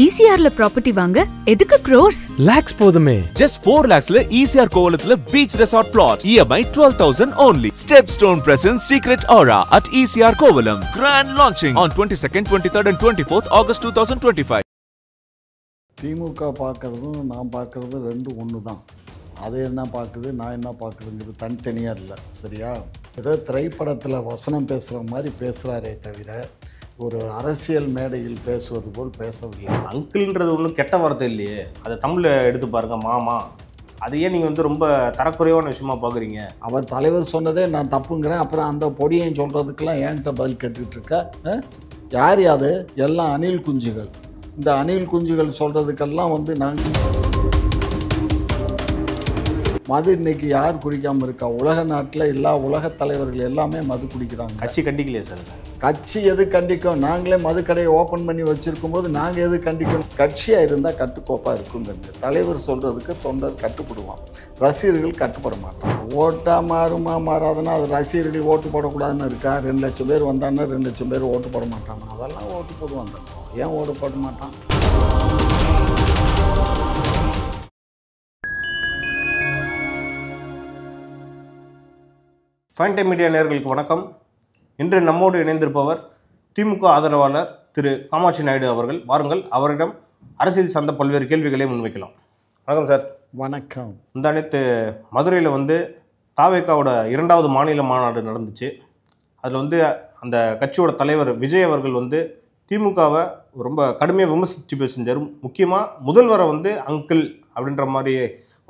ECRல property வாங்க எதுக்கு crores? Lakhs போதுமே. Just 4 lakhsல ECR கோவலத்துல beach resort plot. EMI 12,000 only. Stepstone presents Secret Aura at ECR Kovalam. Grand launching on 22nd, 23rd and 24th August 2025. திமுக பார்க்குறதும் நான் பார்க்குறது ரெண்டும் ஒன்று தான். அது என்ன பார்க்குது, நான் என்ன பார்க்குதுங்கிறது தனித்தனியாக இல்லை. சரியா? ஏதோ திரைப்படத்தில் வசனம் பேசுகிற மாதிரி பேசுகிறாரே தவிர ஒரு அரசியல் மேடையில் பேசுவது போல் பேசவில்லை. அங்கிள்ன்றது ஒன்றும் கெட்ட வார்த்தை இல்லையே, அதை தமிழில் எடுத்து பாருங்க. மாமா, அது ஏன் நீங்கள் வந்து ரொம்ப தரக்குறைவான விஷயமா பார்க்குறீங்க? அவர் தலைவர் சொன்னதே நான் தப்புங்கிறேன், அப்புறம் அந்த பொடியையும் சொல்கிறதுக்கெல்லாம் ஏன்கிட்ட பதில் கேட்டுட்ருக்க? யார் யாது? எல்லாம் அணில் குஞ்சுகள். இந்த அணில் குஞ்சுகள் சொல்கிறதுக்கெல்லாம் வந்து நாங்கள் மது இன்னைக்கு யார் குடிக்காமல் இருக்கா? உலக நாட்டில் எல்லா உலக தலைவர்கள் எல்லாமே மது குடிக்கிறாங்க. கட்சி கண்டிக்கலையே சார்? கட்சி எது கண்டிக்கும்? நாங்களே மது கடையை ஓப்பன் பண்ணி வச்சுருக்கும் போது நாங்கள் எது கண்டிக்கணும்? கட்சியாக இருந்தால் கட்டுக்கோப்பாக இருக்குங்கிறது. தலைவர் சொல்கிறதுக்கு தொண்டர் கட்டுப்படுவான், ரசிகர்கள் கட்டுப்பட மாட்டான். ஓட்டாக மாறுமா மாறாதுன்னா அது ரசிகர்கள் ஓட்டு போடக்கூடாதுன்னு இருக்கா? 2 லட்சம் பேர் வந்தாங்கன்னா 2 லட்சம் பேர் ஓட்டு போட மாட்டானா? அதெல்லாம் ஓட்டு போடுவான். ஏன் ஓட்டு போட மாட்டான்? ஃபைன் டைம் மீடியா நேயர்களுக்கு வணக்கம். இன்று நம்மோடு இணைந்திருப்பவர் திமுக ஆதரவாளர் திரு காமாட்சி நாயுடு அவர்கள். வாருங்கள், அவரிடம் அரசியல் சார்ந்த பல்வேறு கேள்விகளை முன்வைக்கலாம். வணக்கம் சார். வணக்கம். இந்த அனைத்து மதுரையில் வந்து தாவேக்காவோட 2வது மாநில மாநாடு நடந்துச்சு. அதில் வந்து அந்த கட்சியோட தலைவர் விஜய் அவர்கள் வந்து திமுகவை ரொம்ப கடுமையாக விமர்சித்து பேசியிருந்தார். முக்கியமாக முதல்வரை வந்து அங்கிள் அப்படின்ற மாதிரி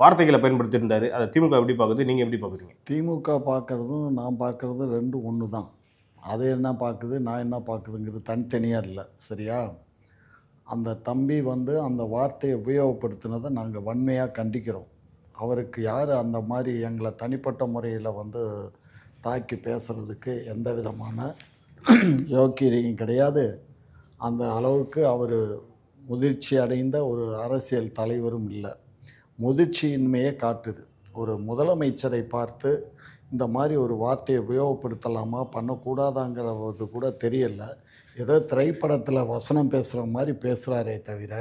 வார்த்தைகளை பயன்படுத்தியிருந்தார். அதை திமுக எப்படி பார்க்குது, நீங்கள் எப்படி பார்க்குறீங்க? திமுக பார்க்குறதும் நான் பார்க்குறதும் ரெண்டும் ஒன்று தான். அது என்ன பார்க்குது, நான் என்ன பார்க்குதுங்கிறது தனித்தனியாக இல்லை. சரியா? அந்த தம்பி வந்து அந்த வார்த்தையை உபயோகப்படுத்தினதை நாங்கள் வன்மையாக கண்டிக்கிறோம். அவருக்கு யார் அந்த மாதிரி எங்களை தனிப்பட்ட முறையில் வந்து தாக்கி பேசுகிறதுக்கு எந்த விதமான யோக்கியதையும் கிடையாது. அந்த அளவுக்கு அவர் முதிர்ச்சி அடைந்த ஒரு அரசியல் தலைவரும் இல்லை. முதிர்ச்சியின்மையை காட்டுது. ஒரு முதலமைச்சரை பார்த்து இந்த மாதிரி ஒரு வார்த்தையை உபயோகப்படுத்தலாமா பண்ணக்கூடாதாங்கிறது கூட தெரியல. ஏதோ திரைப்படத்தில் வசனம் பேசுகிற மாதிரி பேசுகிறாரே தவிர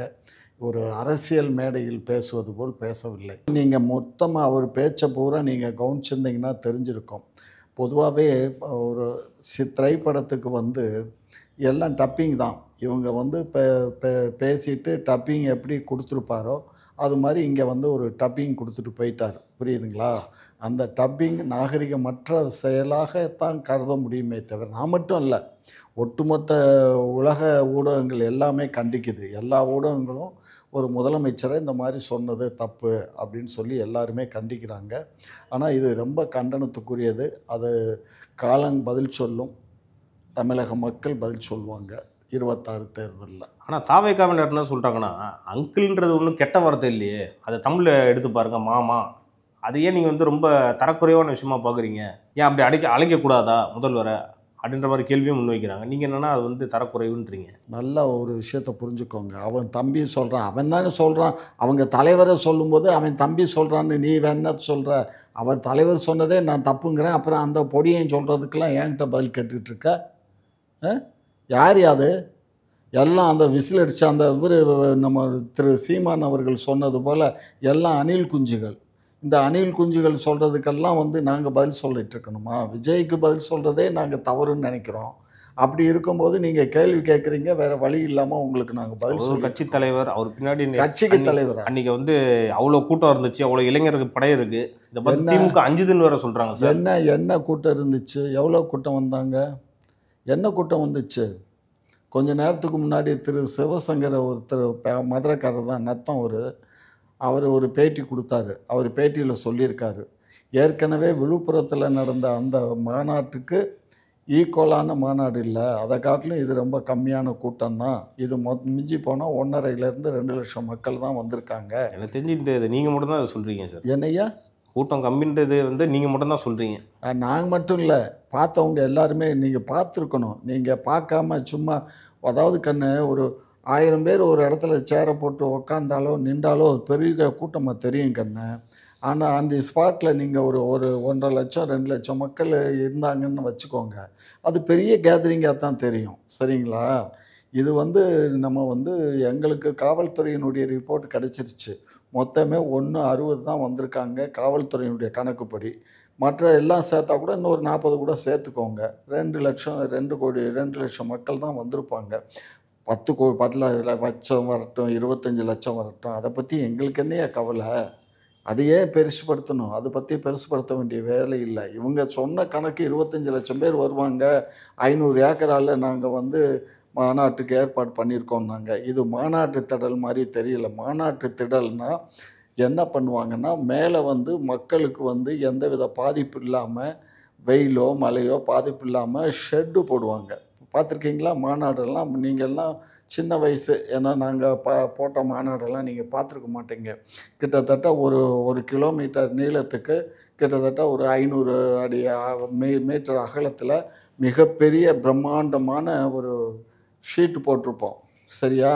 ஒரு அரசியல் மேடையில் பேசுவது போல் பேசவில்லை. நீங்கள் மொத்தமாக அவர் பேச்சை பூரா நீங்கள் கவனிச்சிருந்தீங்கன்னா தெரிஞ்சிருக்கும். பொதுவாகவே ஒரு திரைப்படத்துக்கு வந்து எல்லாம் டப்பிங் தான். இவங்க வந்து பேசிட்டு டப்பிங் எப்படி கொடுத்துருப்பாரோ அது மாதிரி இங்கே வந்து ஒரு டப்பிங் கொடுத்துட்டு போயிட்டார். புரியுதுங்களா? அந்த டப்பிங் நாகரிகமற்ற செயலாகத்தான் கருத முடியுமே தவிர நான் மட்டும் இல்லை, ஒட்டுமொத்த உலக ஊடகங்கள் எல்லாமே கண்டிக்குது. எல்லா ஊடகங்களும் ஒரு முதலமைச்சரை இந்த மாதிரி சொன்னது தப்பு அப்படின்னு சொல்லி எல்லாருமே கண்டிக்கிறாங்க. ஆனால் இது ரொம்ப கண்டனத்துக்குரியது. அது காலம் பதில் சொல்லும், தமிழக மக்கள் பதில் சொல்லுவாங்க 26 தேர்தலில். ஆனால் தாவேக்காவினர் என்ன சொல்கிறாங்கன்னா, அங்கிள்ன்றது ஒன்றும் கெட்ட வார்த்தை இல்லையே, அதை தமிழில் எடுத்து பாருங்க. மாமா, அது ஏன் நீங்கள் வந்து ரொம்ப தரக்குறைவான விஷயமா பார்க்குறீங்க? ஏன் அப்படி அழைக்கக்கூடாதா முதல்வரை அப்படின்ற மாதிரி கேள்வியும் முன்வைக்கிறாங்க. நீங்கள் என்னென்னா அது வந்து தரக்குறைவுன்றீங்க. நல்ல ஒரு விஷயத்தை புரிஞ்சுக்கோங்க. அவன் தம்பி சொல்கிறான், அவன் தானே சொல்கிறான். அவங்க தலைவரை சொல்லும்போது அவன் தம்பி சொல்கிறான்னு நீ வேணா சொல்கிற. அவர் தலைவர் சொன்னதே நான் தப்புங்கிறேன், அப்புறம் அந்த பொடியையும் சொல்கிறதுக்கெல்லாம் ஏன்கிட்ட பதில் கேட்டுட்ருக்க? யார் யாது? எல்லாம் அந்த விசில் அடித்த அந்த இவர் நம்ம திரு சீமான் அவர்கள் சொன்னது போல் எல்லாம் அணில் குஞ்சுகள். இந்த அணில் குஞ்சுகள் சொல்கிறதுக்கெல்லாம் வந்து நாங்கள் பதில் சொல்லிட்டு இருக்கணுமா? விஜய்க்கு பதில் சொல்கிறதே நாங்கள் தவறுன்னு நினைக்கிறோம். அப்படி இருக்கும்போது நீங்கள் கேள்வி கேட்குறீங்க, வேறு வழி இல்லாமல் உங்களுக்கு நாங்கள் பதில் சொல்ல. கட்சி தலைவர், அவர் பின்னாடி கட்சிக்கு தலைவர். அன்றைக்கி வந்து அவ்வளோ கூட்டம் இருந்துச்சு, அவ்வளோ இளைஞருக்கு படை இருக்குது. இதை பற்றி திமுக 5 தின் வேறு சொல்கிறாங்க சார். என்ன கூட்டம் இருந்துச்சு? எவ்வளோ கூட்டம் வந்தாங்க? என்ன கூட்டம் வந்துச்சு? கொஞ்ச நேரத்துக்கு முன்னாடி திரு சிவசங்கர ஒருத்தர் மதுரைக்காரர் தான் நத்தம், அவர் ஒரு பேட்டி கொடுத்தாரு. அவர் பேட்டியில் சொல்லியிருக்காரு, ஏற்கனவே விழுப்புரத்தில் நடந்த அந்த மாநாட்டுக்கு ஈக்குவலான மாநாடு இல்லை, அதை காட்டிலும் இது ரொம்ப கம்மியான கூட்டம்தான். இது மிஞ்சி போனால் 1.5 2 லட்சம் மக்கள் தான் வந்திருக்காங்க. எனக்கு தெரிஞ்சு இந்த நீங்கள் மட்டும்தான் அதை சொல்கிறீங்க சார். என்னையா கூட்டம் கம்மின்றது வந்து நீங்கள் மட்டும்தான் சொல்கிறீங்க? நாங்கள் மட்டும் இல்லை, பார்த்தவங்க எல்லாருமே நீங்கள் பார்த்துருக்கணும். நீங்கள் பார்க்காம சும்மா அதாவது கண்ணு ஒரு 1000 பேர் ஒரு இடத்துல சேரை போட்டு உக்காந்தாலோ நின்றாலோ பெரிய கூட்டமாக தெரியும் கண்ணு. ஆனால் அந்த ஸ்பாட்டில் நீங்கள் ஒரு 1.5 லட்சம் 2 லட்சம் மக்கள் இருந்தாங்கன்னு வச்சுக்கோங்க, அது பெரிய கேதரிங்காக தான் தெரியும். சரிங்களா? இது வந்து நம்ம வந்து எங்களுக்கு காவல்துறையினுடைய ரிப்போர்ட் கிடச்சிருச்சு. மொத்தமே 160 தான் வந்திருக்காங்க காவல்துறையினுடைய கணக்குப்படி. மற்ற எல்லாம் சேர்த்தா கூட இன்னொரு 40 கூட சேர்த்துக்கோங்க. 2 லட்சம் மக்கள் தான் வந்திருப்பாங்க. 10 லட்சம் வரட்டும், 25 லட்சம் வரட்டும், அதை பற்றி எங்களுக்கு என்னையா கவலை? அதையே பெருசுப்படுத்தணும். அதை பற்றி பெருசுப்படுத்த வேண்டிய வேலை இல்லை. இவங்க சொன்ன கணக்கு 25 லட்சம் பேர் வருவாங்க, 500 ஏக்கரால் நாங்கள் வந்து மாநாட்டுக்கு ஏற்பாடு பண்ணியிருக்கோம்னாங்க. இது மாநாட்டு திடல் மாதிரி தெரியல. மாநாட்டு திடல்னா என்ன பண்ணுவாங்கன்னா, மேலே வந்து மக்களுக்கு வந்து எந்தவித பாதிப்பு இல்லாமல், வெயிலோ மழையோ பாதிப்பு இல்லாமல் ஷெட்டு போடுவாங்க. பார்த்துருக்கீங்களா மாநாடெல்லாம்? நீங்கள்லாம் சின்ன வயசு, ஏன்னா நாங்கள் போட்ட மாநாடெல்லாம் நீங்கள் பார்த்துருக்க மாட்டீங்க. கிட்டத்தட்ட ஒரு கிலோமீட்டர் நீளத்துக்கு கிட்டத்தட்ட ஒரு 500 அடி மீட்டர் அகலத்தில் மிகப்பெரிய பிரம்மாண்டமான ஒரு ஷீட்டு போட்டிருப்போம். சரியா?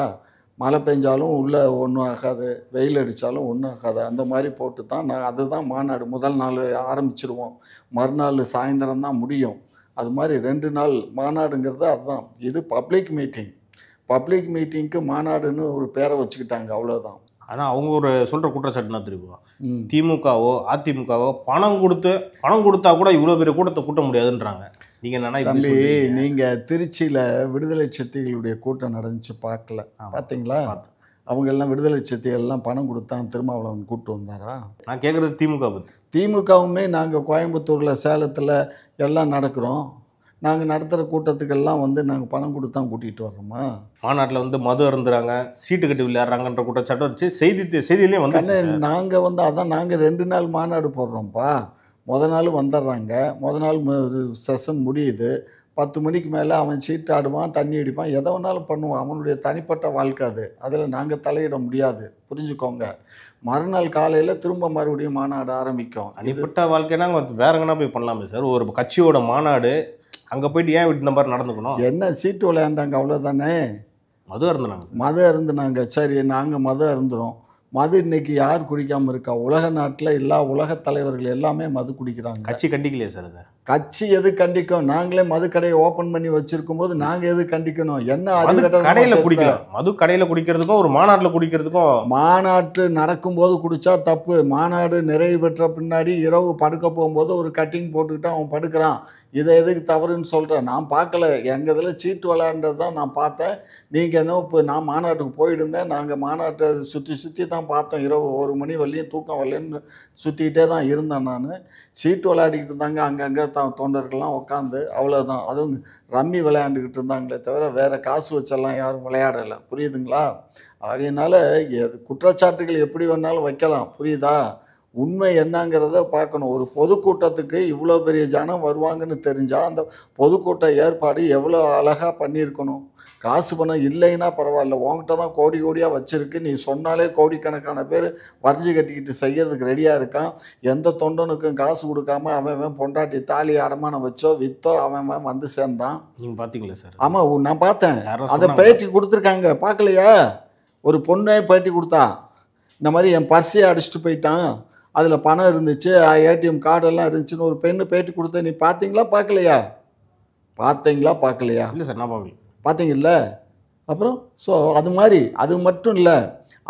மழை பெஞ்சாலும் உள்ளே ஒன்றும் ஆகாது, வெயில் அடித்தாலும் ஒன்றும் ஆகாது. அந்த மாதிரி போட்டு தான் அதுதான் மாநாடு. முதல் நாள் ஆரம்பிச்சிருவோம், மறுநாள் சாயந்தரம் தான் முடியும். அது மாதிரி 2 நாள் மாநாடுங்கிறது அதுதான். இது பப்ளிக் மீட்டிங். பப்ளிக் மீட்டிங்க்கு மாநாடுன்னு ஒரு பேரை வச்சுக்கிட்டாங்க, அவ்வளோதான். ஆனால் அவங்க ஒரு சொல்கிற குற்றச்சாட்டு என்ன தெரியுமா? திமுகவோ அதிமுகவோ பணம் கொடுத்தா கூட இவ்வளோ பெரிய கூட்டத்தை கூட்ட முடியாதுன்றாங்க. நீங்கள் என்னன்னா தம்பி, நீங்கள் திருச்சியில் விடுதலை சிறுத்தைகளுடைய கூட்டம் நடந்துச்சு, பார்க்கல? பார்த்தீங்களா? அவங்கெல்லாம் விடுதலை சிறுத்தைகள்லாம் பணம் கொடுத்தா திருமாவளவன் கூப்பிட்டு வந்தாரா? நான் கேட்குறது திமுக பற்றி. திமுகவுமே நாங்கள் கோயம்புத்தூரில், சேலத்தில் எல்லாம் நடக்கிறோம். நாங்கள் நடத்துகிற கூட்டத்துக்கெல்லாம் வந்து நாங்கள் பணம் கொடுத்தா கூட்டிகிட்டு வர்றோமா? மாநாட்டில் வந்து மது அருந்துறாங்க, சீட்டு கட்டி விளையாடுறாங்கன்ற குற்றச்சாட்டு வச்சு செய்தியிலையும் வந்து நாங்கள் வந்து அதான் நாங்கள் 2 நாள் மாநாடு போடுறோம்ப்பா. மொதல் நாள் வந்துடுறாங்க, மொதல் நாள் செஷன் முடியுது. 10 மணிக்கு மேலே அவன் சீட்டு ஆடுவான், தண்ணி அடிப்பான், எதை வேணாலும் பண்ணுவான். அவனுடைய தனிப்பட்ட வாழ்க்கை அது. அதில் நாங்கள் தலையிட முடியாது, புரிஞ்சுக்கோங்க. மறுநாள் காலையில் திரும்ப மறுபடியும் மாநாடு ஆரம்பிக்கும். தனிப்பட்ட வாழ்க்கைனா வேற எங்கன்னா போய் பண்ணலாமே சார். ஒரு கட்சியோட மாநாடு, அங்கே போயிட்டு ஏன் இந்த மாதிரி நடந்துக்கணும்? என்ன சீட்டு விளையாண்டாங்க, அவ்வளோதானே. மது அருந்துனாங்க. சரி, நாங்கள் மது அருந்துறோம். மது இன்னைக்கு யார் குடிக்காமல் இருக்கா? உலக நாட்டில் எல்லா உலக தலைவர்கள் எல்லாமே மது குடிக்கிறாங்க. கட்சி கண்டிக்கலையே சார்? அதை கட்சி எது கண்டிக்கும்? நாங்களே மது கடையை ஓப்பன் பண்ணி வச்சிருக்கும் போது நாங்கள் எது கண்டிக்கணும்? என்ன கடையில் குடிக்கலாம்? மது கடையில் குடிக்கிறதுக்கும் ஒரு மாநாட்டில் குடிக்கிறதுக்கும். மாநாட்டு நடக்கும்போது குடித்தா தப்பு. மாநாடு நிறைவு பெற்ற பின்னாடி இரவு படுக்க போகும்போது ஒரு கட்டிங் போட்டுக்கிட்டு அவன் படுக்கிறான். இதை எதுக்கு தவறுன்னு சொல்கிறேன்? நான் பார்க்கல. எங்கள் இதில் சீட்டு விளையாண்டது தான் நான் பார்த்தேன். நீங்கள் என்ன, இப்போ நான் மாநாட்டுக்கு போயிடுந்தேன். நாங்கள் மாநாட்டை சுற்றி தான் பார்த்தோம். இரவு 1 மணி வரலையும் தூக்கம் வரலன்னு சுற்றிக்கிட்டே தான் இருந்தேன் நான். சீட்டு விளையாடிக்கிட்டு இருந்தாங்க அங்கங்கே தொண்டர்கள்லாம் உட்காந்து, அவ்வளோதான். அதுவும் ரம்மி விளையாண்டுக்கிட்டு இருந்தாங்களே தவிர வேறு காசு வச்செல்லாம் யாரும் விளையாடலை. புரியுதுங்களா? அதனால் குற்றச்சாட்டுகள் எப்படி வேணாலும் வைக்கலாம், புரியுதா? உண்மை என்னங்கிறத பார்க்கணும். ஒரு பொதுக்கூட்டத்துக்கு இவ்வளோ பெரிய ஜனம் வருவாங்கன்னு தெரிஞ்சால் அந்த பொதுக்கூட்ட ஏற்பாடு எவ்வளோ அழகாக பண்ணியிருக்கணும். காசு பணம் இல்லைன்னா பரவாயில்ல, உங்ககிட்ட தான் கோடி கோடியாக வச்சுருக்கு. நீ சொன்னாலே கோடிக்கணக்கான பேர் வரைஞ்சி கட்டிக்கிட்டு செய்யறதுக்கு ரெடியாக இருக்கான். எந்த தொண்டனுக்கும் காசு கொடுக்காம அவன் பொண்டாட்டி தாலி அடமானம் வச்சோ விற்றோ அவன் வந்து சேர்ந்தான். நீங்கள் பார்த்தீங்களா சார்? ஆமாம், நான் பார்த்தேன். அதை பேட்டி கொடுத்துருக்காங்க, பார்க்கலையா? ஒரு பொண்ணே பேட்டி கொடுத்தா, இந்த மாதிரி என் பர்ஸையே அடிச்சுட்டு போயிட்டான், அதில் பணம் இருந்துச்சு, ஏடிஎம் கார்டெல்லாம் இருந்துச்சுன்னு ஒரு பெண்ணு பேட்டி கொடுத்த. நீ பார்த்தீங்களா பார்க்கலையா? பார்க்கலையா? இல்லை சார், நான் பார்க்கல. பார்த்தீங்கல்ல? அப்புறம் ஸோ அது மாதிரி அது மட்டும் இல்லை.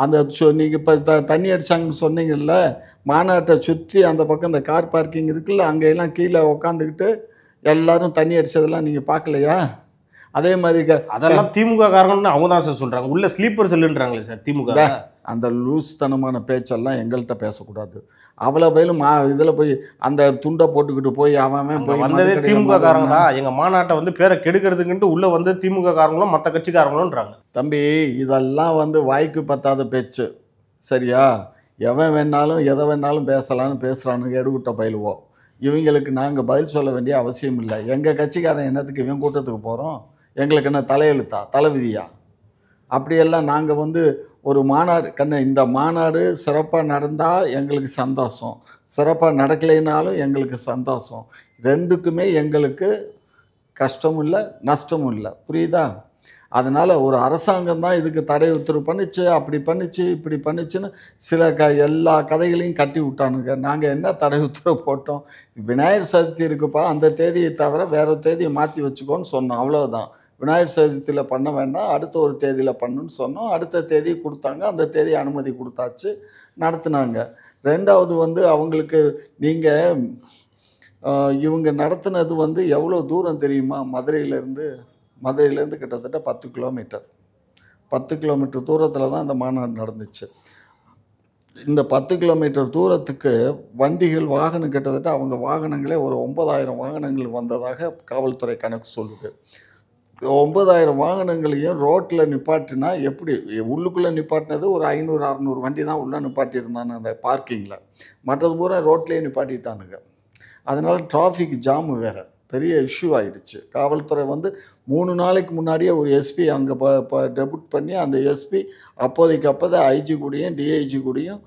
அந்த நீங்கள் இப்போ தண்ணி அடித்தாங்கன்னு சொன்னீங்கல்ல, மாநாட்டை சுற்றி அந்த பக்கம் இந்த கார் பார்க்கிங் இருக்குல்ல, அங்கெல்லாம் கீழே உக்காந்துக்கிட்டு எல்லோரும் தண்ணி அடித்ததெல்லாம் நீங்கள் பார்க்கலையா? அதே மாதிரி அதெல்லாம் திமுக காரங்கன்னு அவங்க தான் சார் சொல்கிறாங்க. உள்ள ஸ்லீப்பர் செல்லுன்றாங்களே சார் திமுக. அந்த லூஸ்தனமான பேச்செல்லாம் எங்கள்கிட்ட பேசக்கூடாது. அவ்வளோ பயிலும் இதில் போய் அந்த துண்டை போட்டுக்கிட்டு போய் அவன் போய் வந்ததே திமுக காரங்க தான். எங்கள் மாநாட்டை வந்து பேரை கெடுக்கிறதுக்குன்ட்டு உள்ளே வந்து திமுக காரங்களும் மற்ற கட்சிக்காரங்களும்ன்றாங்க. தம்பி, இதெல்லாம் வந்து வாய்க்கு பத்தாத பேச்சு, சரியா? எவன் வேணாலும் எதை வேணாலும் பேசலான்னு பேசுகிறானுங்க எடுவிட்ட பயிலுவோம். இவங்களுக்கு நாங்கள் பதில் சொல்ல வேண்டிய அவசியம் இல்லை. எங்கள் கட்சிக்காரன் என்னத்துக்கு இவன் கூட்டத்துக்கு போகிறோம்? எங்களுக்கு என்ன தலையெழுத்தா, தலைவிதியா? அப்படியெல்லாம் நாங்கள் வந்து ஒரு மாநாடு இந்த மாநாடு சிறப்பாக நடந்தால் எங்களுக்கு சந்தோஷம், சிறப்பாக நடக்கலைனாலும் எங்களுக்கு சந்தோஷம். ரெண்டுக்குமே எங்களுக்கு கஷ்டமும் இல்லை நஷ்டமும் இல்லை, புரியுதா? அதனால் ஒரு அரசாங்கம் தான் இதுக்கு தடை உத்தரவு பண்ணிச்சு, அப்படி பண்ணிச்சு இப்படி பண்ணிச்சுன்னு சில எல்லா கதைகளையும் கட்டி விட்டானுங்க. நாங்கள் என்ன தடை உத்தரவு போட்டோம்? விநாயகர் சதுர்த்தி இருக்குப்பா, அந்த தேதியை தவிர வேறு தேதியை மாற்றி வச்சுக்கோன்னு சொன்னோம், அவ்வளோதான். விநாயகர் சதுர்த்தியில் பண்ண வேண்டாம், அடுத்த ஒரு தேதியில் பண்ணுன்னு சொன்னோம். அடுத்த தேதி கொடுத்தாங்க, அந்த தேதி அனுமதி கொடுத்தாச்சு, நடத்துனாங்க. 2வது வந்து அவங்களுக்கு நீங்கள் இவங்க நடத்துனது வந்து எவ்வளோ தூரம் தெரியுமா? மதுரையிலேருந்து கிட்டத்தட்ட 10 கிலோமீட்டர். 10 கிலோமீட்டர் தூரத்தில் தான் அந்த மாநாடு நடந்துச்சு. இந்த 10 கிலோமீட்டர் தூரத்துக்கு வண்டிகள் வாகனம் கிட்டத்தட்ட அவங்க வாகனங்களே ஒரு 9000 வாகனங்கள் வந்ததாக காவல்துறை கணக்கு சொல்லுது. 9000 வாகனங்களையும் ரோட்டில் நிப்பாட்டினா எப்படி? உள்ளுக்குள்ளே நிப்பாட்டினது ஒரு 500-600 வண்டி தான் உள்ளே நிப்பாட்டியிருந்தானு அந்த பார்க்கிங்கில். மற்றது பூரா ரோட்லேயே நிப்பாட்டிட்டானுங்க. அதனால் டிராஃபிக் ஜாமு வேறு பெரிய இஷ்யூ ஆகிடுச்சு. காவல்துறை வந்து 3 நாளைக்கு முன்னாடியே ஒரு எஸ்பி அங்கே டெபுட் பண்ணி அந்த எஸ்பி அப்போதைக்கு தான் ஐஜி கூடயும் டிஐஜி கூடயும்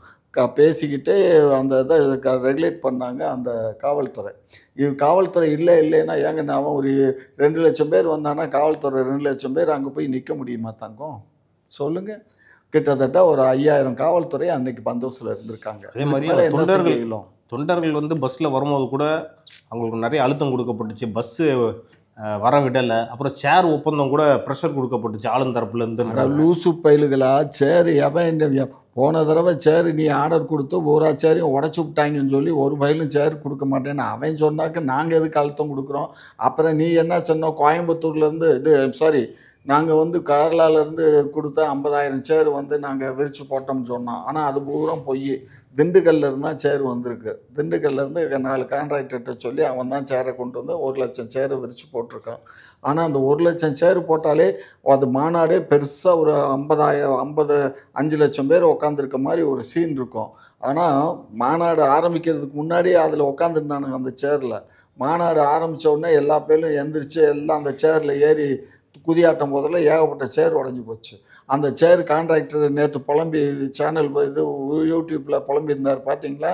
பேசிக்கிட்டு அந்த இதை ரெகுலேட் பண்ணாங்க அந்த காவல்துறை. இது காவல்துறை இல்லைன்னா ஏங்க அவன் ஒரு 2 லட்சம் பேர் வந்தானா காவல்துறை 2 லட்சம் பேர் அங்கே போய் நிற்க முடியுமா தங்கம்? சொல்லுங்கள். கிட்டத்தட்ட ஒரு 5000 காவல்துறை அன்னைக்கு பந்தோபஸ்தில் இருந்திருக்காங்க. அதே மாதிரி தொண்டர்கள் வந்து பஸ்ஸில் வரும்போது கூட அவங்களுக்கு நிறைய அழுத்தம் கொடுக்கப்பட்டுச்சு. பஸ்ஸு வர விடலை. அப்புறம் சேர் ஒப்பந்தம் கூட ப்ரெஷர் கொடுக்கப்பட்டுச்சு ஆளுந்தரப்புலேருந்து. லூசு பயிலுகளா சேர் எவன் போன தடவை சேர் நீ ஆர்டர் கொடுத்து ஒரு சேரையும் உடச்சி விட்டாங்கன்னு சொல்லி ஒரு பயிலும் சேர் கொடுக்க மாட்டேன்னு அவன் சொன்னாக்க நாங்கள் எதுக்கு அழுத்தம் கொடுக்குறோம்? அப்புறம் நீ என்ன சொன்னோம்? கோயம்புத்தூர்லேருந்து நாங்கள் வந்து கேரளாவிலேருந்து கொடுத்த 50,000 சேர் வந்து நாங்கள் விரித்து போட்டோம்னு சொன்னோம். ஆனால் அது பூரா பொய். திண்டுக்கல்லேருந்து தான் சேர் வந்திருக்கு. திண்டுக்கல்லேருந்து 4 கான்ட்ராக்டர்கிட்ட சொல்லி அவன் தான் சேரை கொண்டு வந்து 1 லட்சம் சேரை விரித்து போட்டிருக்கான். ஆனால் அந்த 1 லட்சம் சேர் போட்டாலே அது மாநாடே பெருசாக ஒரு 5 லட்சம் பேர் உட்காந்துருக்க மாதிரி ஒரு சீன் இருக்கும். ஆனால் மாநாடு ஆரம்பிக்கிறதுக்கு முன்னாடியே அதில் உட்காந்துருந்தானுங்க அந்த சேரில். மாநாடு ஆரம்பித்த உடனே எல்லா பேரும் எந்திரிச்சு எல்லாம் அந்த சேரில் ஏறி குதியாட்டம் போதில் ஏகப்பட்ட சேர் உடஞ்சி போச்சு. அந்த சேர் கான்ட்ராக்டர் நேற்று புலம்பி சேனல் யூடியூப்பில் புலம்பியிருந்தார் பார்த்தீங்களா?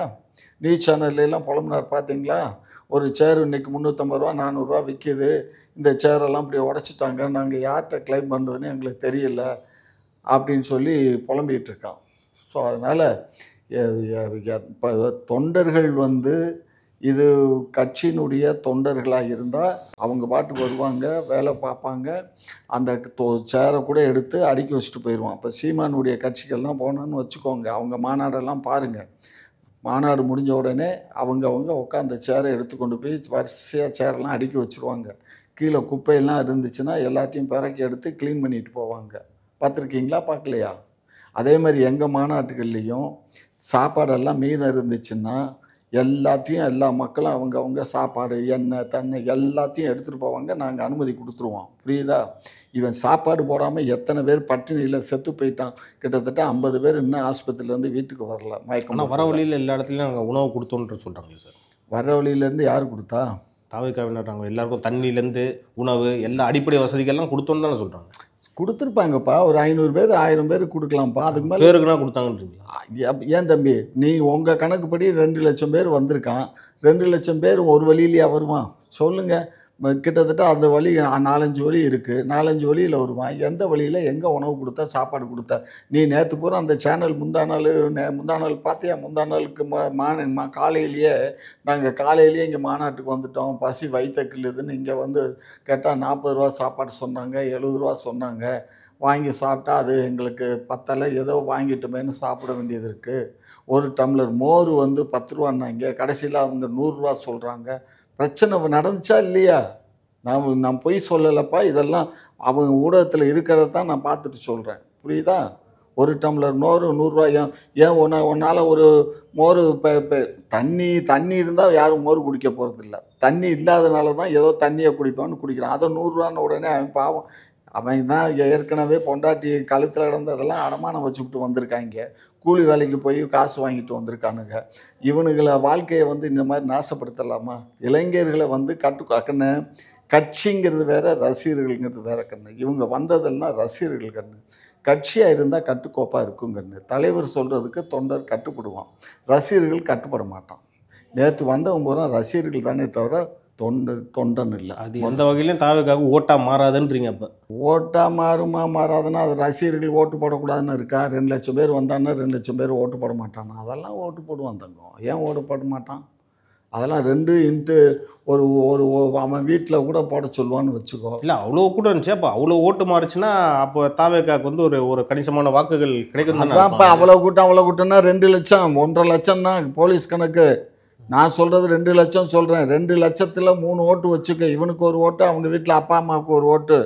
நியூஸ் சேனல்லாம் புலம்பினார் பார்த்தீங்களா? ஒரு சேர் இன்றைக்கி 350 ரூபா 400 ரூபா விற்கிது, இந்த சேரெல்லாம் இப்படி உடச்சிட்டாங்க, நாங்கள் யார்கிட்ட கிளைம் பண்ணுறதுன்னு எங்களுக்கு தெரியல அப்படின்னு சொல்லி புலம்பிகிட்டு இருக்கான். ஸோ அதனால் இப்போ தொண்டர்கள் வந்து இது கட்சியினுடைய தொண்டர்களாக இருந்தால் அவங்க பாட்டுக்கு வருவாங்க, வேலை பார்ப்பாங்க, அந்த சேரை கூட எடுத்து அடுக்கி வச்சுட்டு போயிடுவான். இப்போ சீமானுடைய கட்சிகள்லாம் போனோன்னு வச்சுக்கோங்க, அவங்க மாநாடெல்லாம் பாருங்கள். மாநாடு முடிஞ்ச உடனே அவங்க உட்காந்த சேரை எடுத்துக்கொண்டு போய் வரிசையாக சேரெல்லாம் அடுக்கி வச்சுருவாங்க. கீழே குப்பையெல்லாம் இருந்துச்சுன்னா எல்லாத்தையும் பிறக்கி எடுத்து க்ளீன் பண்ணிட்டு போவாங்க. பார்த்துருக்கீங்களா? பார்க்கலையா? அதே மாதிரி எங்கள் மாநாட்டுகள்லேயும் சாப்பாடெல்லாம் மீதம் இருந்துச்சுன்னா எல்லாத்தையும் எல்லா மக்களும் அவங்க சாப்பாடு எண்ணெய் தண்ணி எல்லாத்தையும் எடுத்துகிட்டு போவாங்க. நாங்கள் அனுமதி கொடுத்துருவோம். புரியுதா? இவன் சாப்பாடு போடாமல் எத்தனை பேர் பட்டினியில் செத்து போயிட்டான். கிட்டத்தட்ட 50 பேர் இன்னும் ஆஸ்பத்திரியிலேருந்து வீட்டுக்கு வரல. மயக்கம். வர வழியில் எல்லா இடத்துலையும் நாங்கள் உணவு கொடுத்தோன்ற சொல்கிறாங்க சார். வர வழியிலேருந்து யார் கொடுத்தா? தாவேக்காவினர். நாங்கள் எல்லாருக்கும் தண்ணியிலேருந்து உணவு எல்லா அடிப்படை வசதிகள்லாம் கொடுத்தோன்னு தானே சொல்கிறாங்க. கொடுத்துருப்பாங்கப்பா. ஒரு 500 பேர் 1000 பேர் கொடுக்கலாம்ப்பா. அதுக்கு மேலே பேருக்குனா கொடுத்தாங்கன்றீங்களா? ஏன் தம்பி, நீ உங்கள் கணக்குப்படி 2 லட்சம் பேர் வந்திருக்கான். 2 லட்சம் பேர் ஒரு வழியிலேயே வருவான்? சொல்லுங்கள். கிட்டத்தட்ட அந்த வழி 4-5 வழி இருக்குது. 4-5 வழியில் வருவான். எந்த வழியில் எங்கே உணவு கொடுத்தா சாப்பாடு கொடுத்தா? நீ நேற்று பூரா அந்த சேனல் முந்தா நாள் பார்த்தியா? முந்தா நாளுக்கு காலையிலேயே நாங்கள் இங்கே மாநாட்டுக்கு வந்துட்டோம், பசி வயிற்ற கிள்ளுதுன்னு இங்கே வந்து கேட்டால் 40 ரூபா சாப்பாடு சொன்னாங்க, 70 ரூபா சொன்னாங்க. வாங்கி சாப்பிட்டா அது எங்களுக்கு பத்தலை, ஏதோ வாங்கிட்டோமேனு சாப்பிட வேண்டியது இருக்குது. ஒரு டம்ளர் மோர் வந்து 10 ரூபான்னாங்க, கடைசியில் அவங்க 100 ரூபா சொல்கிறாங்க. பிரச்சனை நடந்துச்சா இல்லையா? நான் பொய் சொல்லலைப்பா. இதெல்லாம் அவங்க ஊடகத்தில் இருக்கிறத தான் நான் பார்த்துட்டு சொல்கிறேன். புரியுதா? ஒரு டம்ளர் மோர் 100 ரூபாய். ஏன் ஒன்றால் ஒரு மோர் தண்ணி இருந்தால் யாரும் மோர் குடிக்க போகிறதில்ல. தண்ணி இல்லாதனால தான் ஏதோ தண்ணியை குடிப்பான்னு குடிக்கிறான். அதை 100 ரூபான்னு உடனே அவன் பாவம். அவன் தான் ஏற்கனவே பொண்டாட்டி கழுத்தில் கிடந்ததெல்லாம் அடமானம் வச்சுக்கிட்டு வந்திருக்காங்க. கூலி வேலைக்கு போய் காசு வாங்கிட்டு வந்திருக்கானுங்க. இவனுங்களை வாழ்க்கையை வந்து இந்த மாதிரி நாசப்படுத்தலாமா? இளைஞர்களை வந்து கண்ணு. கட்சிங்கிறது வேற, ரசிகர்கள்ங்கிறது வேற கண்ணு. இவங்க வந்ததெல்லாம் ரசிகர்கள் கண்ணு. கட்சியாக இருந்தால் கட்டுக்கோப்பாக இருக்கும் கண்ணு. தலைவர் சொல்கிறதுக்கு தொண்டர் கட்டுப்படுவான், ரசிகர்கள் கட்டுப்பட மாட்டான். நேற்று வந்தவங்க பூரா ரசிகர்கள் தானே தவிர தொண்டன் இல்லை. அது எந்த வகையிலையும் தாவேக்காக ஓட்டாக மாறாதுன்றீங்க. அப்போ ஓட்டாக மாறாதுன்னா அது ரசிகர்கள் ஓட்டு போடக்கூடாதுன்னு இருக்கா? 2 லட்சம் பேர் வந்தான்னா 2 லட்சம் பேர் ஓட்டு போட மாட்டானா? அதெல்லாம் ஓட்டு போடுவான் தங்கம். ஏன் ஓட்டு போட மாட்டான்? அதெல்லாம் 2 இன்ட்டு ஒரு ஒரு அவன் வீட்டில் கூட போட சொல்லுவான்னு வச்சுக்கோ. இல்லை அவ்வளோ கூட்டம் இருந்துச்சு, அப்போ அவ்வளோ ஓட்டு மாறுச்சுன்னா அப்போ தாவேக்காக்கு வந்து ஒரு கணிசமான வாக்குகள் கிடைக்கும் தானே அதான் இப்போ அவ்வளோ கூட்டம்னா 2 லட்சம் 1.5 லட்சம் தான் போலீஸ் கணக்கு. நான் சொல்கிறது 2 லட்சம் சொல்கிறேன். 2 லட்சத்தில் 3 ஓட்டு வச்சுக்க. இவனுக்கு ஒரு ஓட்டு, அவங்க வீட்டில் அப்பா அம்மாவுக்கு ஒரு ஓட்டு,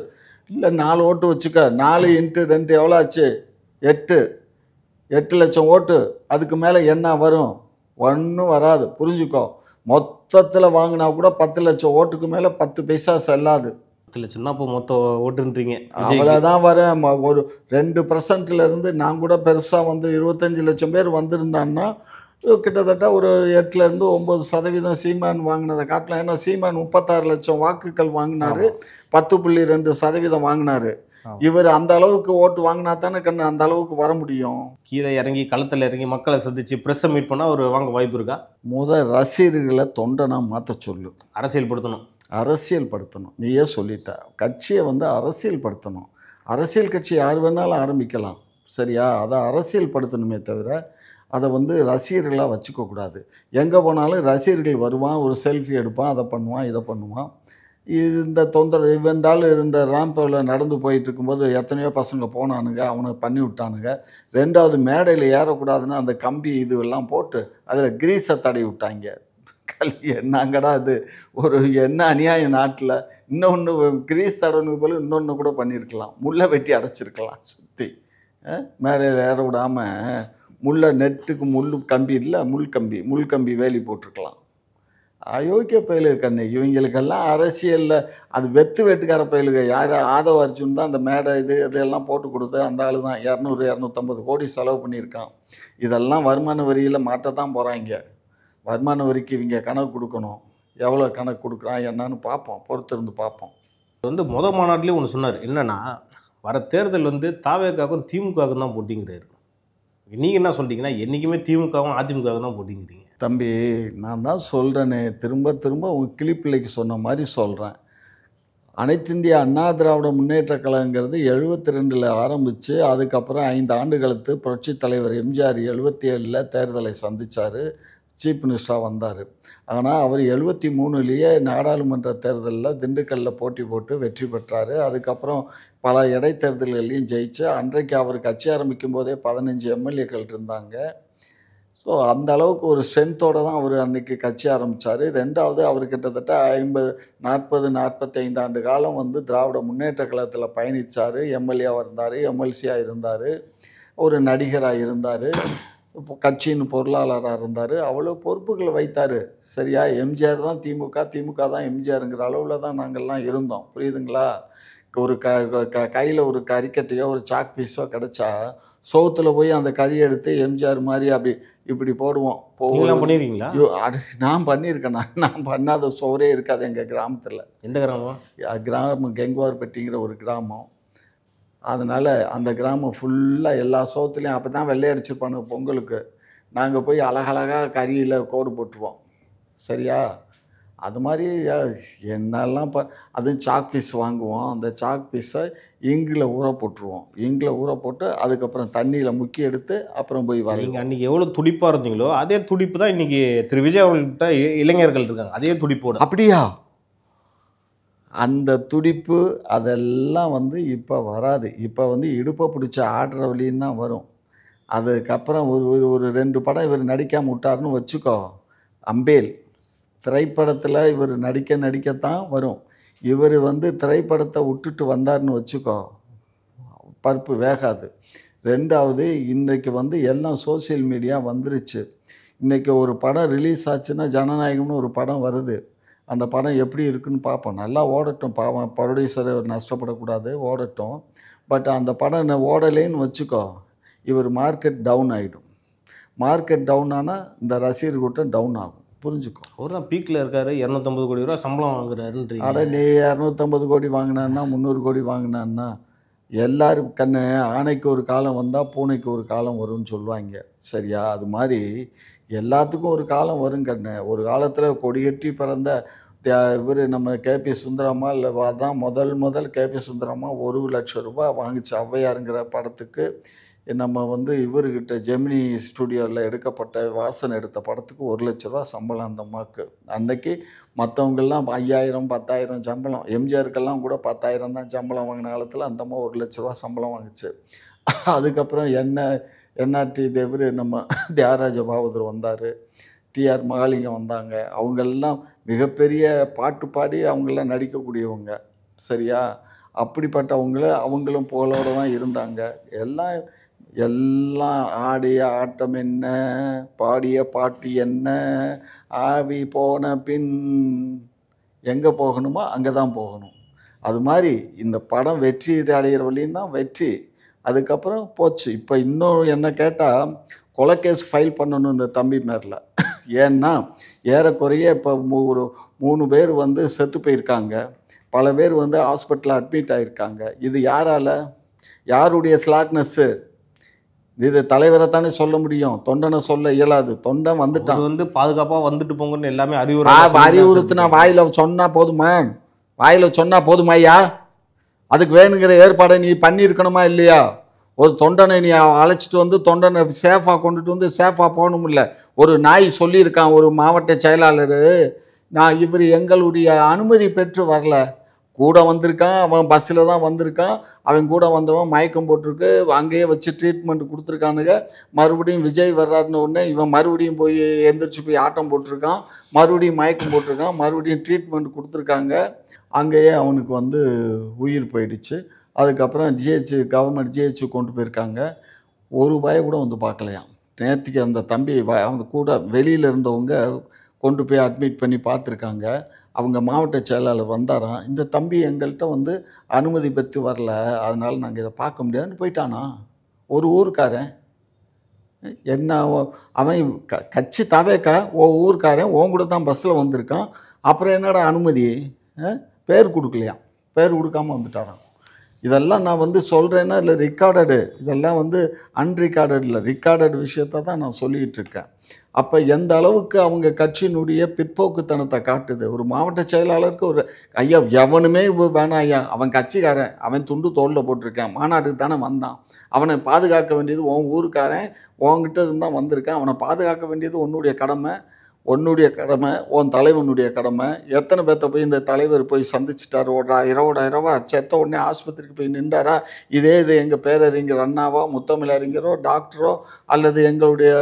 இல்லை 4 ஓட்டு வச்சுக்க. 4 இன்ட்டு 2 எவ்வளோ ஆச்சு? 8 லட்சம் ஓட்டு. அதுக்கு மேலே என்ன வரும்? ஒன்றும் வராது, புரிஞ்சுக்கோ. மொத்தத்தில் வாங்கினா கூட 10 லட்சம் ஓட்டுக்கு மேலே 10 பைசா செல்லாது. 10 லட்சம் தான் இப்போ மொத்த ஓட்டுன்றீங்க. அவ்வளோதான் வரேன். ஒரு 2%லேருந்து நான் கூட பெருசாக வந்து 25 லட்சம் பேர் வந்திருந்தான்னா கிட்டத்தட்ட ஒரு 8லேருந்து 9% சீமான் வாங்கினதை காட்டலாம். ஏன்னா சீமான் 36 லட்சம் வாக்குகள் வாங்கினாரு, 10.2% வாங்கினாரு. இவர் அந்த அளவுக்கு ஓட்டு வாங்கினா தானே கண்ணு அந்த அளவுக்கு வர முடியும். கீழே இறங்கி களத்தில் இறங்கி மக்களை சந்திச்சு ப்ரெஸ்ஸை மீட் பண்ணால் அவர் வாங்க வாய்ப்பு இருக்கா? ரசிகர்களை தொண்டனா மாற்ற சொல்லு. அரசியல்படுத்தணும். நீயே சொல்லிட்ட. கட்சியை வந்து அரசியல்படுத்தணும். அரசியல் கட்சி யார் வேணாலும் ஆரம்பிக்கலாம், சரியா? அதை அரசியல்படுத்தணுமே தவிர அதை வந்து ரசிகர்களாக வச்சுக்கக்கூடாது. எங்கே போனாலும் ரசிகர்கள் வருவான், ஒரு செல்ஃபி எடுப்பான், அதை பண்ணுவான், இதை பண்ணுவான். இந்த தொந்தரவு இவந்தாலும் இந்த ரேம்பில் நடந்து போயிட்டு இருக்கும்போது எத்தனையோ பசங்க போனானுங்க, அவனை பண்ணி விட்டானுங்க. 2வது மேடையில் ஏறக்கூடாதுன்னு அந்த கம்பி இதுவெல்லாம் போட்டு அதில் கிரீஸை தடவி விட்டாங்க. என்னங்கடா அது ஒரு என்ன அநியாயம் நாட்டில். இன்னொன்று கிரீஸ் தடவுனுக்கு போல இன்னொன்று கூட பண்ணியிருக்கலாம், முள்ளை வெட்டி அடைச்சிருக்கலாம் சுற்றி. மேடையில் ஏற விடாமல் நெட்டுக்கு கம்பி இல்லை, முள் கம்பி வேலி போட்டிருக்கலாம். அயோக்கிய பயிலுக கண்ணு. இவங்களுக்கெல்லாம் அரசியலில் அது வெட்டுக்கார பயிலுக. யார் ஆதவ அர்ஜுன் தான் அந்த மேடை இதெல்லாம் போட்டு கொடுத்து அந்த ஆள் தான் 200-250 கோடி செலவு பண்ணியிருக்கான். இதெல்லாம் வருமான வரியில் மாட்டத்தான் போகிறாங்க. வருமான வரிக்கு இவங்க கணக்கு கொடுக்கணும். எவ்வளோ கணக்கு கொடுக்குறான் என்னன்னு பார்ப்போம், பொறுத்திருந்து பார்ப்போம். வந்து மாநாட்டிலே ஒன்று சொன்னார். என்னென்னா வர தேர்தல் வந்து தாவேக்காவுக்கும் திமுகவுக்கும் தான் போட்டிங்கிறாரு. நீங்கள் என்ன சொல்கிறீங்கன்னா என்றைக்குமே திமுகவும் அதிமுகவும் தான் போட்டிங்கிறீங்க. தம்பி, நான் தான் சொல்கிறேனே, திரும்ப உங்கள் கிளிப்பிள்ளைக்கு சொன்ன மாதிரி சொல்கிறேன். அனைத்திந்திய அண்ணா திராவிட முன்னேற்ற கழகங்கிறது 72ல் ஆரம்பித்து அதுக்கப்புறம் 5 ஆண்டு கழித்து புரட்சித் தலைவர் எம்ஜிஆர் 77ல் தேர்தலை சந்தித்தார், சீஃப் மினிஸ்டராக வந்தார். ஆனால் அவர் 73லேயே நாடாளுமன்ற தேர்தலில் திண்டுக்கல்லில் போட்டி போட்டு வெற்றி பெற்றார். அதுக்கப்புறம் பல இடைத்தேர்தல்களையும் ஜெயிச்சு அன்றைக்கு அவர் கட்சி ஆரம்பிக்கும் போதே 15 எம்எல்ஏக்கள் இருந்தாங்க. ஸோ அந்த அளவுக்கு ஒரு ஸ்ட்ரென்த்தோடு தான் அவர் அன்றைக்கி கட்சி ஆரம்பித்தார். 2வது அவர் கிட்டத்தட்ட 45 ஆண்டு காலம் வந்து திராவிட முன்னேற்ற கழகத்தில் பயணித்தார். எம்எல்ஏவாக இருந்தார், எம்எல்சியாக இருந்தார், ஒரு நடிகராக இருந்தார், இப்போ கட்சியின் பொருளாளராக இருந்தார். அவ்வளோ பொறுப்புகளை வைத்தார், சரியா? எம்ஜிஆர் தான் திமுக தான் எம்ஜிஆருங்கிற அளவில் தான் நாங்கள்லாம் இருந்தோம், புரியுதுங்களா? ஒரு கையில் ஒரு கறிக்கட்டையோ ஒரு சாக் பீஸோ கிடச்சா சோத்தில் போய் அந்த கறி எடுத்து எம்ஜிஆர் மாதிரி இப்படி போடுவோம். பண்ணியிருக்கீங்களா? நான் பண்ணியிருக்கேன். நான் பண்ணாத சோறே இருக்காது எங்கள் கிராமத்தில். எந்த கிராமம்? கிராமம் கெங்குவார்பட்டிங்கிற ஒரு கிராமம். அதனால் அந்த கிராமம் ஃபுல்லாக எல்லா சோத்துலேயும் அப்போ தான் வெள்ளையடிச்சிருப்பானுங்க பொங்கலுக்கு. நாங்கள் போய் அழகழகாக கறியில் கோடு போட்டுருவோம், சரியா? அது மாதிரி என்னெல்லாம் அதுவும் சாக் பீஸ் வாங்குவோம். அந்த சாக் பீஸை இங்கில் ஊற போட்டுருவோம். இங்கில் ஊற போட்டு அதுக்கப்புறம் தண்ணியில் முக்கி எடுத்து அப்புறம் போய் நீங்கள் அன்றைக்கி எவ்வளோ துடிப்பாக இருந்தீங்களோ அதே துடிப்பு தான் இன்றைக்கி திரு விஜய் அவர்கள்ட்ட இளைஞர்கள் இருக்காங்க, அதே துடிப்போடு. அப்படியா? அந்த துடிப்பு அதெல்லாம் வந்து இப்போ வராது. இப்போ வந்து இடுப்பை பிடிச்ச ஆடுற வழியும் தான் வரும். அதுக்கப்புறம் ஒரு 2 படம் இவர் நடிக்காமல் விட்டாருன்னு வச்சுக்கோ. அம்பேல் திரைப்படத்தில் இவர் நடிக்கத்தான் வரும். இவர் வந்து திரைப்படத்தை விட்டுட்டு வந்தார்னு வச்சுக்கோ, பருப்பு வேகாது. 2வது இன்றைக்கு வந்து எல்லாம் சோசியல் மீடியா வந்துருச்சு. இன்றைக்கி ஒரு படம் ரிலீஸ் ஆச்சுன்னா ஜனநாயகம்னு ஒரு படம் வருது. அந்த படம் எப்படி இருக்குன்னு பார்ப்போம். நல்லா ஓடட்டும், பாவம் ப்ரொடியூசர் நஷ்டப்படக்கூடாது, ஓடட்டும். பட் அந்த படம் ஓடலேன்னு வச்சுக்கோ, இவர் மார்க்கெட் டவுன் ஆகிடும். மார்க்கெட் டவுன் ஆனால் இந்த ரசிகர் கூட்டம் டவுன் ஆகும், புரிஞ்சுக்கோ. அவர் தான் பீக்கில் இருக்கார், 250 கோடி ரூபா சம்பளம் வாங்குறாருன்றீங்க. அட நீ 250 கோடி வாங்கினான்னா 300 கோடி வாங்கினான்னா எல்லோரும் கண்ணு ஆணைக்கு ஒரு காலம் வந்தால் பூனைக்கு ஒரு காலம் வரும்னு சொல்லுவாங்க, சரியா? அது மாதிரி எல்லாத்துக்கும் ஒரு காலம் வரும் கண்ணு. ஒரு காலத்தில் கொடியேற்றி பிறந்த இவர் நம்ம கேபி சுந்தரம்மா இல்லை தான் முதல் கேபி சுந்தரம்மா 1 லட்சம் ரூபாய் வாங்கிச்சு ஔவையாருங்கிற படத்துக்கு. நம்ம வந்து இவர்கிட்ட ஜெமினி ஸ்டுடியோவில் எடுக்கப்பட்ட வாசன் எடுத்த படத்துக்கு 1 லட்ச ரூபா சம்பளம் அந்த அம்மாவுக்கு. அன்னைக்கு மற்றவங்கெல்லாம் 5000 10,000 சம்பளம், எம்ஜிஆருக்கெல்லாம் கூட 10,000 தான் சம்பளம் வாங்கின காலத்தில் அந்த அம்மா 1 லட்ச ரூபா சம்பளம் வாங்குச்சு. அதுக்கப்புறம் என்ஆர்டி தேவர் நம்ம தியாகராஜ பாகவதர் வந்தார், டிஆர் மகாலிங்கம் வந்தாங்க. அவங்கெல்லாம் மிகப்பெரிய பாட்டு பாடி அவங்கெல்லாம் நடிக்கக்கூடியவங்க. சரியா? அவங்களும் புகழோடு தான் இருந்தாங்க. எல்லாம் ஆடிய ஆட்டம் என்ன, பாடிய பாட்டு என்ன, ஆவி போன பின் எங்கே போகணுமோ அங்கே தான் போகணும். அது மாதிரி இந்த படம் வெற்றி அடைகிற வழியும் தான் வெற்றி. அதுக்கப்புறம் போச்சு. இப்போ இன்னும் என்ன கேட்டால் கொலைகேஸ் ஃபைல் பண்ணணும் இந்த தம்பி மேரில். ஏன்னா ஏறக்குறைய இப்போ ஒரு 3 பேர் வந்து செத்து போயிருக்காங்க, பல பேர் வந்து ஹாஸ்பிட்டலில் அட்மிட் ஆகியிருக்காங்க. இது யாருடைய ஸ்லாட்னஸ்ஸு? இது தலைவரை தானே சொல்ல முடியும், தொண்டனை சொல்ல இயலாது. தொண்டன் வந்துட்டான் வந்து பாதுகாப்பாக வந்துட்டு போங்கன்னு எல்லாமே அறிவுறுத்தினா வாயில் சொன்னால் போதுமாய்யா? அதுக்கு வேணுங்கிற ஏற்பாடை நீ பண்ணியிருக்கணுமா இல்லையா? ஒரு தொண்டனை நீ அழைச்சிட்டு வந்து தொண்டனை சேஃபாக கொண்டுட்டு வந்து சேஃபாக போகணுமில்ல. ஒரு நாய் சொல்லியிருக்கான், ஒரு மாவட்ட செயலாளர், இவர் எங்களுடைய அனுமதி பெற்று வரல, கூட வந்திருக்கான், அவன் பஸ்ஸில் தான் வந்திருக்கான், அவன் கூட வந்தவன் மயக்கம் போட்டிருக்கு, அங்கேயே வச்சு ட்ரீட்மெண்ட் கொடுத்துருக்கானுங்க. மறுபடியும் விஜய் வர்றாருன்னு உடனே இவன் மறுபடியும் போய் எந்திரிச்சு போய் ஆட்டம் போட்டிருக்கான், மறுபடியும் மயக்கம் போட்டிருக்கான், மறுபடியும் ட்ரீட்மெண்ட் கொடுத்துருக்காங்க. அங்கேயே அவனுக்கு வந்து உயிர் போயிடுச்சு. அதுக்கப்புறம் கவர்மெண்ட் ஜிஹெச்சு கொண்டு போயிருக்காங்க. ஒரு பய கூட வந்து பார்க்கலையாம். நேற்றுக்கு அந்த தம்பி அவங்க கூட வெளியில் இருந்தவங்க கொண்டு போய் அட்மிட் பண்ணி பார்த்துருக்காங்க. அவங்க மாவட்ட செயலாளர் வந்தாராம், இந்த தம்பி எங்கள்கிட்ட வந்து அனுமதி பெற்று வரல, அதனால் நாங்கள் இதை பார்க்க முடியாதுன்னு போயிட்டானா. ஒரு ஊருக்காரன் என்ன, அவன் கட்சி தவேக்கா ஊருக்காரன் உன் கூட தான் பஸ்ஸில் வந்திருக்கான், அப்புறம் என்னடா அனுமதி? பேர் கொடுக்கலையாம், பேர் கொடுக்காமல் வந்துட்டாராம். இதெல்லாம் நான் வந்து சொல்கிறேன்னா இல்லை ரெக்கார்டடு, இதெல்லாம் வந்து அன்ரிகார்டட் இல்லை, ரெக்கார்டட் விஷயத்தை தான் நான் சொல்லிகிட்டு இருக்கேன். அப்போ எந்த அளவுக்கு அவங்க கட்சியினுடைய பிற்போக்குத்தனத்தை காட்டுது. ஒரு மாவட்ட செயலாளருக்கு ஒரு ஐயா எவனுமே வேணாம் ஐயா, அவன் கட்சிக்காரன், அவன் துண்டு தோளில் போட்டிருக்கான், மாநாட்டுக்கு தானே வந்தான், அவனை பாதுகாக்க வேண்டியது உன் ஊருக்காரன், உன்கிட்ட இருந்தால் வந்திருக்கான், அவனை பாதுகாக்க வேண்டியது உன்னுடைய கடமை, உன் தலைவனுடைய கடமை. எத்தனை பேர்த்த போய் இந்த தலைவர் போய் சந்திச்சிட்டார், இரவோட செத்த உடனே ஆஸ்பத்திரிக்கு போய் நின்றாரா? இது எங்கள் பேரறிஞர் அண்ணாவோ, முத்தமிழறிஞரோ, டாக்டரோ அல்லது எங்களுடைய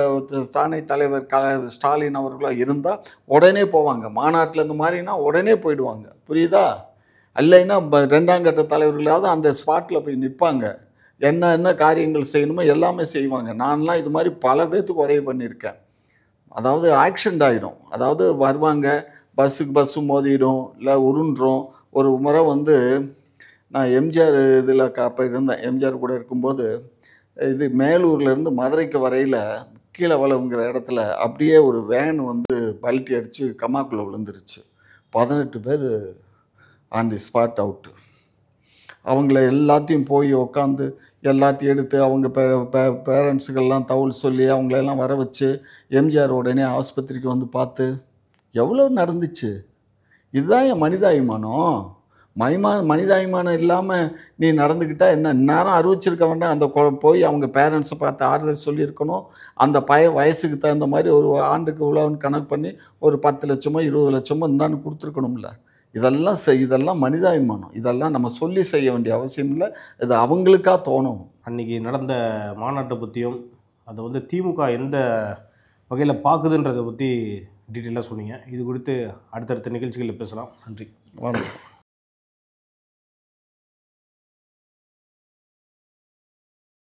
தானை தலைவர் ஸ்டாலின் அவர்களோ இருந்தால் உடனே போவாங்க. மாநாட்டில் இந்த மாதிரினா உடனே போயிடுவாங்க, புரியுதா? இல்லைன்னா 2ஆம் கட்ட தலைவர்களாவது அந்த ஸ்பாட்டில் போய் நிற்பாங்க, என்ன காரியங்கள் செய்யணுமோ எல்லாமே செய்வாங்க. நான்லாம் இது மாதிரி பல பேர்த்துக்கு உதவி பண்ணியிருக்கேன். அதாவது ஆக்சிடெண்ட் ஆகிடும், அதாவது வருவாங்க, பஸ்ஸு மோதிடும், இல்லை உருண்டுறோம். ஒரு முறை வந்து நான் எம்ஜிஆர் இதில் அப்போ இருந்தேன், எம்ஜிஆர் கூட இருக்கும்போது இது மேலூர்லேருந்து மதுரைக்கு வரையில் கீழே வளவுங்கிற இடத்துல அப்படியே ஒரு வேன் வந்து பல்ட்டி அடித்து கம்மாக்குள்ளே விழுந்துருச்சு. 18 பேர் ஆன் தி ஸ்பாட் அவுட்டு. அவங்கள எல்லாத்தையும் போய் உக்காந்து எல்லாத்தையும் எடுத்து அவங்க பேரண்ட்ஸுக்கெல்லாம் தகவல் சொல்லி அவங்களெல்லாம் வர வச்சு எம்ஜிஆர் உடனே ஆஸ்பத்திரிக்கு வந்து பார்த்து எவ்வளோ நடந்துச்சு. இதுதான் என் மனிதாபிமானம். மனிதாபிமானம் இல்லாமல் நீ நடந்துக்கிட்டால் என்ன, இந்நேரம் அறிவிச்சிருக்க வேண்டாம், அந்த போய் அவங்க பேரண்ட்ஸை பார்த்து ஆறுதல் சொல்லியிருக்கணும். அந்த வயசுக்கு தகுந்த மாதிரி ஒரு ஆண்டுக்கு இவ்வளோன்னு கணக்கு பண்ணி ஒரு 10 லட்சமோ 20 லட்சமோ இந்தான்னு கொடுத்துருக்கணும்ல. இதெல்லாம் மனிதாபிமானம். இதெல்லாம் நம்ம சொல்லி செய்ய வேண்டிய அவசியம் இல்லை, இது அவங்களுக்காக தோணும். அன்றைக்கி நடந்த மாநாட்டை பற்றியும் அதை வந்து திமுக எந்த வகையில் பார்க்குதுன்றதை பற்றி டீட்டெயிலாக சொன்னீங்க. இது குறித்து அடுத்தடுத்த நிகழ்ச்சிகளில் பேசலாம். நன்றி, வணக்கம்.